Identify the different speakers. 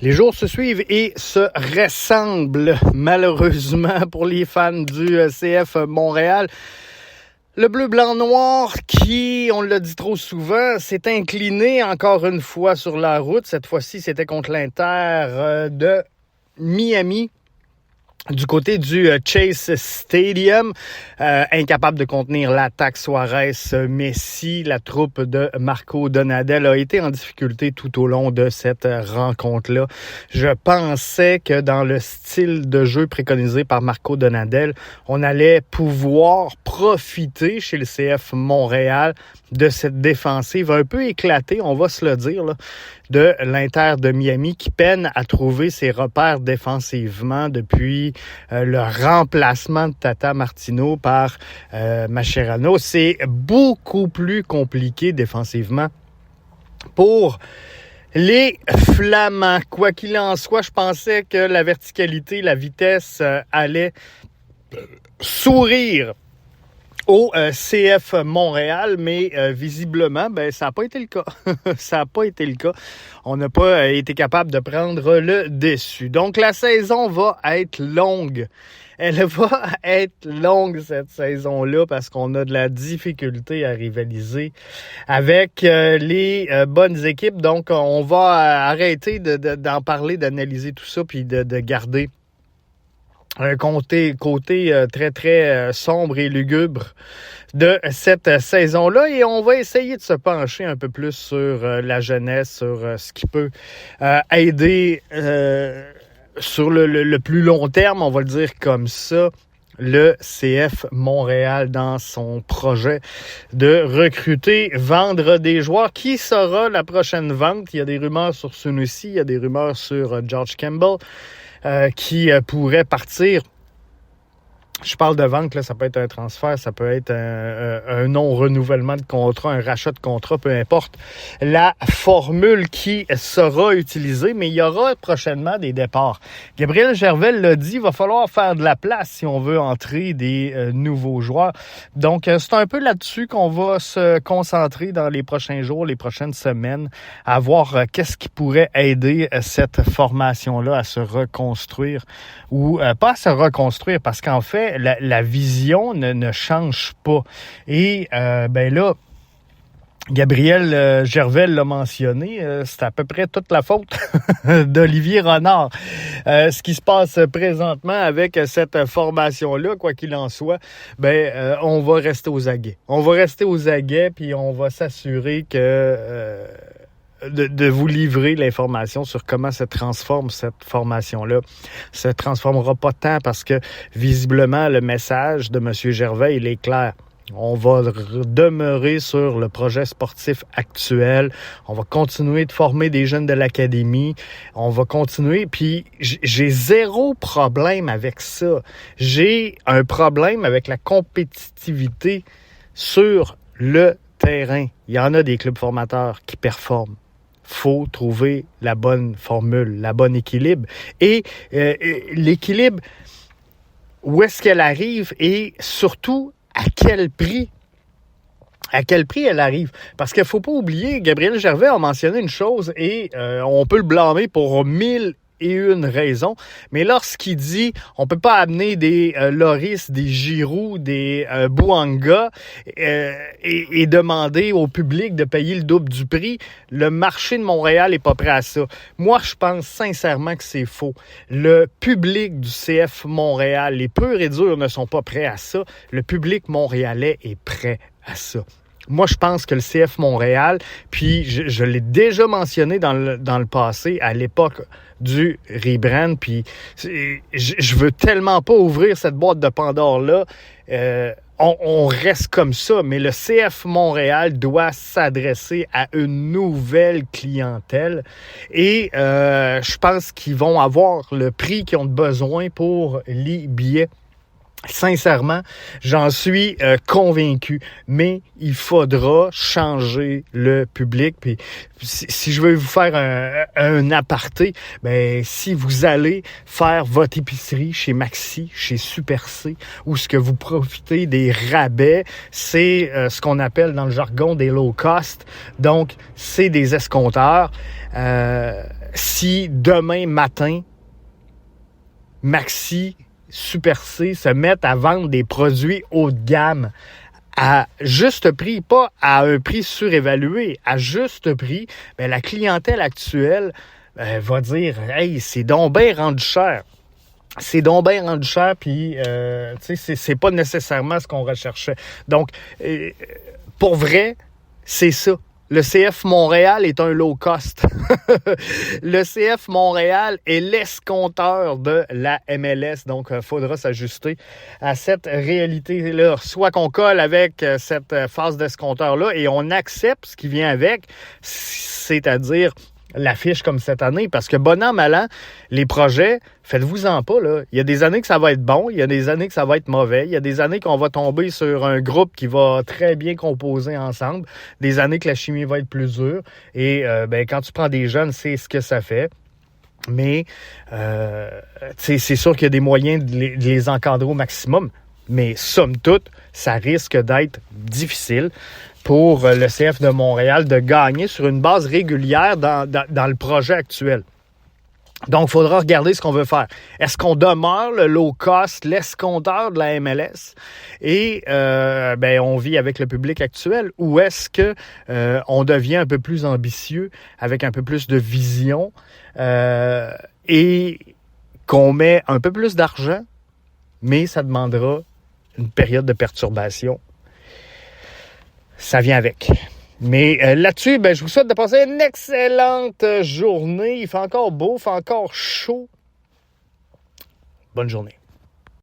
Speaker 1: Les jours se suivent et se ressemblent, malheureusement, pour les fans du CF Montréal. Le bleu, blanc, noir qui, on l'a dit trop souvent, s'est incliné encore une fois sur la route. Cette fois-ci, c'était contre l'Inter de Miami. Du côté du Chase Stadium, incapable de contenir l'attaque Suarez-Messi, la troupe de Marco Donadel a été en difficulté tout au long de cette rencontre-là. Je pensais que dans le style de jeu préconisé par Marco Donadel, on allait pouvoir profiter chez le CF Montréal de cette défensive un peu éclatée, on va se le dire, là, de l'Inter de Miami qui peine à trouver ses repères défensivement depuis le remplacement de Tata Martino par Mascherano. C'est beaucoup plus compliqué défensivement pour les Flamands. Quoi qu'il en soit, je pensais que la verticalité, la vitesse allait sourire au CF Montréal, mais visiblement, ça n'a pas été le cas. Ça n'a pas été le cas. On n'a pas été capable de prendre le dessus. Donc, la saison va être longue. Elle va être longue, cette saison-là, parce qu'on a de la difficulté à rivaliser avec les bonnes équipes. Donc, on va arrêter d'en parler, d'analyser tout ça, puis de garder un côté très, très sombre et lugubre de cette saison-là. Et on va essayer de se pencher un peu plus sur la jeunesse, sur ce qui peut aider sur le plus long terme, on va le dire comme ça, le CF Montréal dans son projet de recruter, vendre des joueurs. Qui sera la prochaine vente? Il y a des rumeurs sur Sunusi, il y a des rumeurs sur George Campbell. Qui pourrait partir. Je parle de vente, là, ça peut être un transfert, ça peut être un non-renouvellement de contrat, un rachat de contrat, peu importe la formule qui sera utilisée, mais il y aura prochainement des départs. Gabriel Gervais l'a dit, il va falloir faire de la place si on veut entrer des nouveaux joueurs. Donc, c'est un peu là-dessus qu'on va se concentrer dans les prochains jours, les prochaines semaines, à voir qu'est-ce qui pourrait aider cette formation-là à se reconstruire ou pas à se reconstruire, parce qu'en fait, la vision ne change pas. Et là, Gabriel Gervais l'a mentionné, c'est à peu près toute la faute d'Olivier Renard. Ce qui se passe présentement avec cette formation-là, quoi qu'il en soit, on va rester aux aguets. On va rester aux aguets, puis on va s'assurer que de vous livrer l'information sur comment se transforme cette formation-là. Se transformera pas tant parce que, visiblement, le message de M. Gervais, il est clair. On va demeurer sur le projet sportif actuel. On va continuer de former des jeunes de l'académie. On va continuer. Puis, j'ai zéro problème avec ça. J'ai un problème avec la compétitivité sur le terrain. Il y en a des clubs formateurs qui performent. Faut trouver la bonne formule, la bonne équilibre. Et l'équilibre, où est-ce qu'elle arrive et surtout, à quel prix? À quel prix elle arrive? Parce qu'il ne faut pas oublier, Gabriel Gervais a mentionné une chose et on peut le blâmer pour 1000 et une raison. Mais lorsqu'il dit on peut pas amener des Loris, des Giroud, des Bouanga et demander au public de payer le double du prix, le marché de Montréal est pas prêt à ça. Moi, je pense sincèrement que c'est faux. Le public du CF Montréal, les purs et durs ne sont pas prêts à ça. Le public montréalais est prêt à ça. Moi, je pense que le CF Montréal, puis je l'ai déjà mentionné dans le passé, à l'époque du rebrand, puis je veux tellement pas ouvrir cette boîte de Pandore-là. On reste comme ça, mais le CF Montréal doit s'adresser à une nouvelle clientèle et je pense qu'ils vont avoir le prix qu'ils ont besoin pour les billets. Sincèrement, j'en suis convaincu, mais il faudra changer le public. Puis, si je veux vous faire un aparté, si vous allez faire votre épicerie chez Maxi, chez Super C, où ce que vous profitez des rabais, c'est ce qu'on appelle dans le jargon des low cost. Donc, c'est des escompteurs. si demain matin, Maxi, Super C se mettent à vendre des produits haut de gamme à juste prix, pas à un prix surévalué, à juste prix, bien, la clientèle actuelle va dire « Hey, c'est donc bien rendu cher ». C'est donc bien rendu cher, puis c'est pas nécessairement ce qu'on recherchait. Donc, pour vrai, c'est ça. Le CF Montréal est un low cost. Le CF Montréal est l'escompteur de la MLS. Donc, il faudra s'ajuster à cette réalité-là. Soit qu'on colle avec cette phase d'escompteur-là et on accepte ce qui vient avec, c'est-à-dire l'affiche comme cette année, parce que bon an, mal an, les projets, faites-vous-en pas, là. Il y a des années que ça va être bon, il y a des années que ça va être mauvais, il y a des années qu'on va tomber sur un groupe qui va très bien composer ensemble, des années que la chimie va être plus dure, et quand tu prends des jeunes, c'est ce que ça fait. Mais c'est sûr qu'il y a des moyens de les encadrer au maximum, mais somme toute, ça risque d'être difficile pour le CF de Montréal de gagner sur une base régulière dans le projet actuel. Donc, il faudra regarder ce qu'on veut faire. Est-ce qu'on demeure le low cost, l'escompteur de la MLS et on vit avec le public actuel, ou est-ce que on devient un peu plus ambitieux avec un peu plus de vision et qu'on met un peu plus d'argent, mais ça demandera une période de perturbation. Ça vient avec. Mais là-dessus, je vous souhaite de passer une excellente journée. Il fait encore beau, il fait encore chaud. Bonne journée.